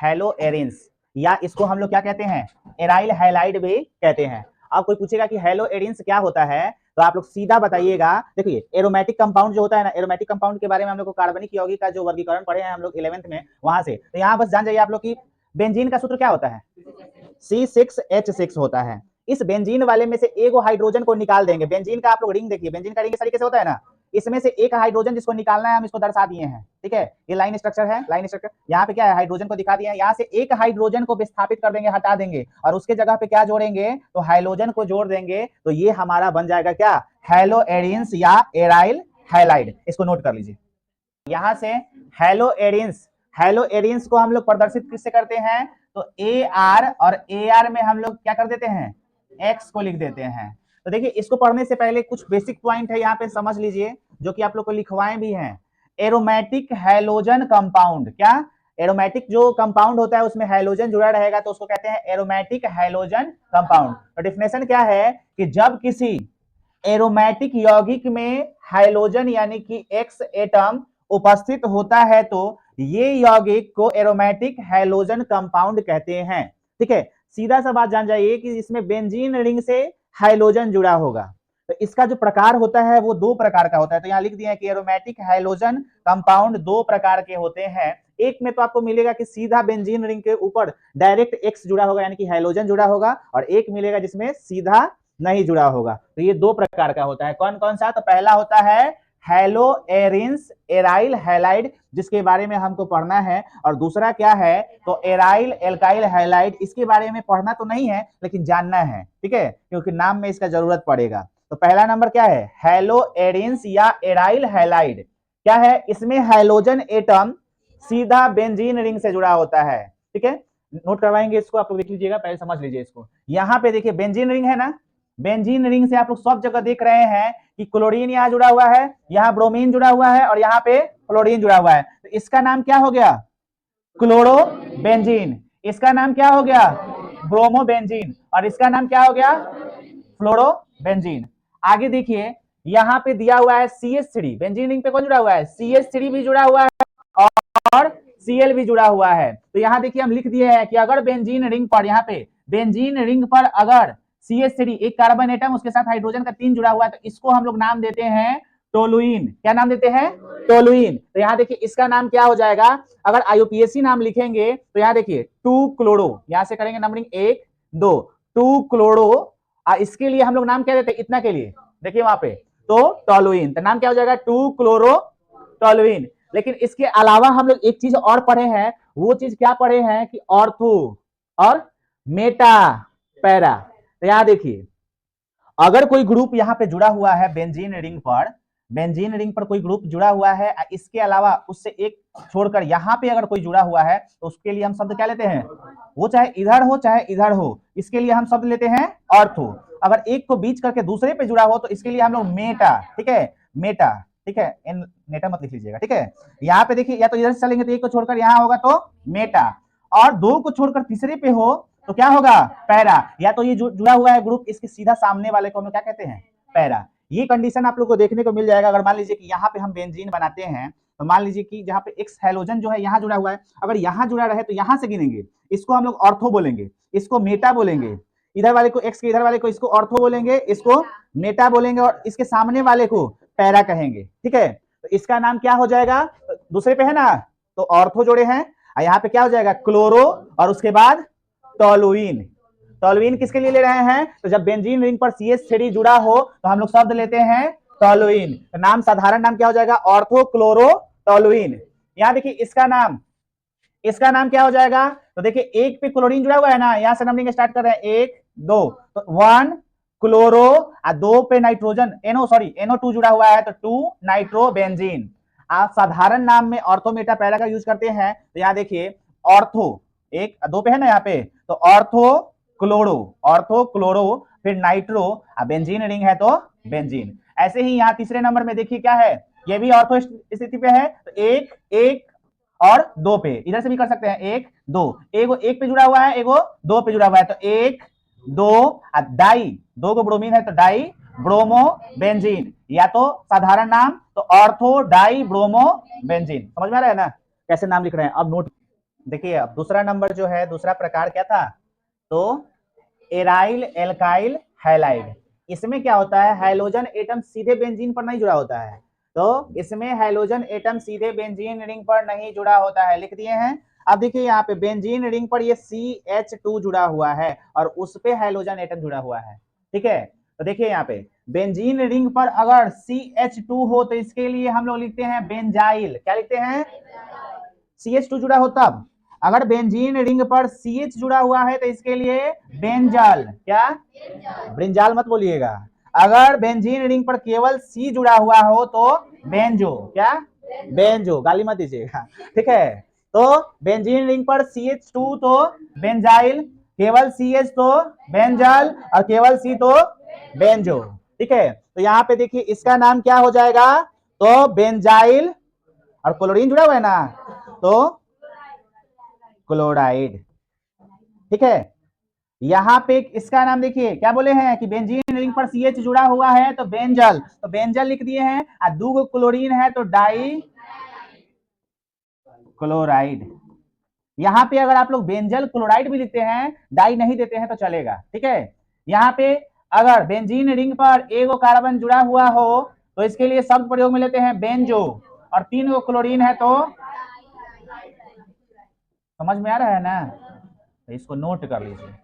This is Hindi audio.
हेलो एरिन्स, या इसको हम लोग क्या कहते हैं, एराइल हैलाइड भी कहते हैं। अब कोई पूछेगा कि हेलो एरिन्स क्या होता है, तो आप लोग सीधा बताइएगा। देखिए एरोमेटिक कंपाउंड जो होता है ना, एरोमेटिक कंपाउंड के बारे में हम लोग को कार्बनिक यौगिक का जो वर्गीकरण पढ़े हैं हम लोग 11th में, वहां से तो यहाँ बस जान जाइए आप लोग की बेंजीन का सूत्र क्या होता है, C6H6 होता है। इस बेंजीन वाले में से एक हाइड्रोजन को निकाल देंगे। बेंजीन का आप लोग रिंग देखिए, बेंजीन का रिंग इस तरीके से होता है ना, इसमें से एक हाइड्रोजन जिसको निकालना है हम इसको दर्शा दिए हैं, ठीक है। ये लाइन स्ट्रक्चर है, लाइन स्ट्रक्चर यहाँ पे क्या है, हाइड्रोजन को दिखा दिया है। यहाँ से एक हाइड्रोजन को विस्थापित कर देंगे, हटा देंगे, और उसके जगह पे क्या जोड़ेंगे, तो हाइड्रोजन को जोड़ देंगे। तो ये हमारा बन जाएगा क्या, हेलो एरिन्स या एराइल हैलाइड। इसको नोट कर लीजिए। यहाँ से हेलो एरिन्स, हेलो एरिन्स को हम लोग प्रदर्शित किससे करते हैं, तो AR, और AR में हम लोग क्या कर देते हैं, X को लिख देते हैं। तो देखिए इसको पढ़ने से पहले कुछ बेसिक पॉइंट है यहाँ पे समझ लीजिए, जो कि आप लोग को लिखवाए भी हैं। एरोमेटिक हैलोजन कंपाउंड, क्या, एरोमेटिक जो कंपाउंड होता है उसमें हैलोजन जुड़ा रहेगा तो उसको कहते हैं एरोमेटिक हैलोजन कंपाउंड। तो डेफिनेशन क्या है कि जब किसी एरोमेटिक यौगिक में हाइड्रोजन यानी कि X एटम उपस्थित होता है तो ये यौगिक को एरोमेटिक हैलोजन कंपाउंड कहते हैं, ठीक है। सीधा सा बात जान जाइए कि इसमें बेंजीन रिंग से हाइड्रोजन जुड़ा होगा। तो इसका जो प्रकार होता है वो दो प्रकार का होता है। तो यहाँ लिख दिया है कि एरोमेटिक हाइड्रोजन कंपाउंड दो प्रकार के होते हैं। एक में तो आपको मिलेगा कि सीधा बेंजीन रिंग के ऊपर डायरेक्ट X जुड़ा होगा यानी कि हाइड्रोजन जुड़ा होगा, और एक मिलेगा जिसमें सीधा नहीं जुड़ा होगा। तो ये दो प्रकार का होता है। कौन कौन सा, तो पहला होता है हेलो एरिन्स एराइल हैलाइड, जिसके बारे में हमको पढ़ना है, और दूसरा क्या है, तो एराइल एल्काइल हैलाइड। इसके बारे में पढ़ना तो नहीं है लेकिन जानना है, ठीक है, क्योंकि नाम में इसका जरूरत पड़ेगा। तो पहला नंबर क्या है, हेलो एरिन्स या एराइल हैलाइड। क्या है, इसमें हाइड्रोजन एटम सीधा बेंजीन रिंग से जुड़ा होता है, ठीक है। नोट करवाएंगे इसको, आप लोग देख लीजिएगा, पहले समझ लीजिए इसको। यहाँ पे देखिए बेंजीन रिंग है ना, बेंजीन रिंग से आप लोग सब जगह देख रहे हैं कि क्लोरीन यहाँ जुड़ा हुआ है, यहाँ ब्रोमीन जुड़ा हुआ है, और यहाँ पे क्लोरीन जुड़ा हुआ है। तो इसका नाम क्या हो गया, क्लोरोबेंजीन। इसका नाम क्या हो गया, ब्रोमोबेंजीन, और इसका नाम क्या हो गया, फ्लोरोबेंजीन। आगे देखिए यहाँ पे दिया हुआ है CH3, बेंजीन रिंग पे कौन जुड़ा हुआ है, CH3 भी जुड़ा हुआ है और Cl भी जुड़ा हुआ है। तो यहाँ देखिए हम लिख दिए हैं कि अगर बेंजीन रिंग पर, यहाँ पे बेंजीन रिंग पर अगर CH3 एक कार्बन एटम उसके साथ हाइड्रोजन का 3 जुड़ा हुआ है तो इसको हम लोग नाम देते हैं टोलुइन। क्या नाम देते हैं, टोलुइन। तो यहाँ देखिए इसका नाम क्या हो जाएगा, अगर IUPAC नाम लिखेंगे तो यहाँ देखिए 2 क्लोरो, यहां से करेंगे नंबरिंग 1 2, 2 क्लोरो, इसके लिए हम लोग नाम क्या देते हैं, इतना के लिए देखिए वहां पे, तो टोलुइन। तो नाम क्या हो जाएगा, 2 क्लोरो टोलुइन। लेकिन इसके अलावा हम लोग एक चीज और पढ़े हैं, वो चीज क्या पढ़े हैं कि ऑर्थो और मेटा पैरा। तो यहां देखिए अगर कोई ग्रुप यहाँ पे जुड़ा हुआ है बेंजीन रिंग पर, बेंजीन रिंग पर कोई ग्रुप जुड़ा हुआ है, इसके अलावा उससे एक छोड़कर यहाँ पे अगर कोई जुड़ा हुआ है तो उसके लिए हम शब्द क्या लेते हैं, वो चाहे इधर हो चाहे इधर हो, इसके लिए हम शब्द लेते हैं ऑर्थो। अगर एक को बीच करके दूसरे पे जुड़ा हो तो इसके लिए हम लोग मेटा, ठीक है, मेटा, ठीक है, नेटा मत लिख लीजिएगा, ठीक है। यहाँ पे देखिए या तो इधर से चलेंगे तो एक को छोड़कर यहाँ होगा तो मेटा, और दो को छोड़कर तीसरे पे हो तो क्या होगा, पैरा। या तो ये जुड़ा हुआ है ग्रुप, इसके सीधा सामने वाले को हम क्या कहते हैं, पैरा। ये कंडीशन आप लोग को देखने को मिल जाएगा। अगर मान लीजिए कि यहाँ पे हम बेंजीन बनाते हैं तो मान लीजिए कि जहाँ पे एक्स हैलोजन जो है यहाँ जुड़ा हुआ है, अगर यहाँ जुड़ा रहे तो यहाँ से गिनेंगे, इसको हम लोग ऑर्थो बोलेंगे, इसको मेटा बोलेंगे। इधर वाले को एक्स के इधर वाले को इसको ऑर्थो बोलेंगे, इसको मेटा बोलेंगे, और इसके सामने वाले को पैरा कहेंगे, ठीक है। तो इसका नाम क्या हो जाएगा, दूसरे पे है ना तो ऑर्थो जोड़े हैं, यहाँ पे क्या हो जाएगा, क्लोरो, और उसके बाद टोलुइन। टोलुइन किसके लिए ले रहे हैं, तो जब बेंजीन रिंग पर CH3 जुड़ा हो तो हम लोग शब्द लेते हैं टोलुइन। तो नाम साधारण नाम क्या हो जाएगा, ऑर्थो क्लोरो टोलुइन। यहाँ देखिए इसका नाम क्या हो जाएगा, तो देखिए एक पे क्लोरीन जुड़ा हुआ है ना, यहां से नंबरिंग स्टार्ट कर रहे हैं 1 2, तो 1 क्लोरो, और 2 पे नाइट्रोजन NO2 जुड़ा हुआ है तो 2 नाइट्रोबेंजीन। आप साधारण नाम में ऑर्थो मेटा पैरा का यूज करते हैं। तो यहाँ देखिए ऑर्थो 1 2 पे है ना, यहाँ पे तो ऑर्थो क्लोरो, फिर नाइट्रो, बेंजीन रिंग है तो बेंजीन। ऐसे ही यहाँ तीसरे नंबर में देखिए क्या है, ये भी ऑर्थो स्थिति पे है, तो 1 1 और 2 पे, इधर से भी कर सकते हैं 1 2, एगो 1 पे जुड़ा हुआ है, एगो 2 पे जुड़ा हुआ है, तो 1 2, डाई 2 को ब्रोमीन है तो डाई ब्रोमो बेंजीन, या तो साधारण नाम तो ऑर्थो डाई ब्रोमो बेंजीन। समझ में आ रहा है ना कैसे नाम लिख रहे हैं। अब नोट देखिए अब दूसरा नंबर जो है, दूसरा प्रकार क्या था, तो एराइल एल्काइल हैलाइड। इसमें क्या होता है, हाइड्रोजन एटम सीधे बेंजीन पर नहीं जुड़ा होता है, तो इसमें हाइड्रोजन एटम सीधे बेंजीन रिंग पर नहीं जुड़ा होता है, लिख दिए हैं। अब देखिए यहाँ पे बेंजीन रिंग पर ये CH2 जुड़ा हुआ है और उस पे हाइड्रोजन एटम जुड़ा हुआ है, ठीक है। तो देखिए यहाँ पे बेंजीन रिंग पर अगर CH2 हो तो इसके लिए हम लोग लिखते हैं बेंजाइल। क्या लिखते हैं, CH2 जुड़ा हो तब। अगर बेंजीन रिंग पर CH जुड़ा हुआ है तो इसके लिए बेंजाल। क्या, ब्रिंजाल मत बोलिएगा। अगर बेंजीन रिंग पर केवल C जुड़ा हुआ हो तो बेंजो। क्या, बेंजो, गाली मत दीजिएगा, ठीक है। तो बेंजीन रिंग पर CH2 तो बेंजाइल, केवल CH तो बेंजाल और केवल C तो बेंजो, ठीक है। तो यहाँ पे देखिए इसका नाम क्या हो जाएगा, तो बेंजाइल और क्लोरीन जुड़ा हुआ है ना, तो क्लोराइड, ठीक है। यहाँ पे इसका नाम देखिए क्या बोले हैं कि बेंजीन रिंग पर CH जुड़ा हुआ है तो बेंजल, तो बेंजल लिख दिए हैं, और दो क्लोरीन है तो डाई क्लोराइड। यहाँ पे अगर आप लोग बेंजल क्लोराइड भी लिखते हैं, डाई नहीं देते हैं तो चलेगा, ठीक है। यहाँ पे अगर बेंजीन रिंग पर एक कार्बन जुड़ा हुआ हो तो इसके लिए शब्द प्रयोग में लेते हैं बेंजो, और 3 क्लोरीन है तो, समझ में आ रहा है ना, तो इसको नोट कर लीजिए।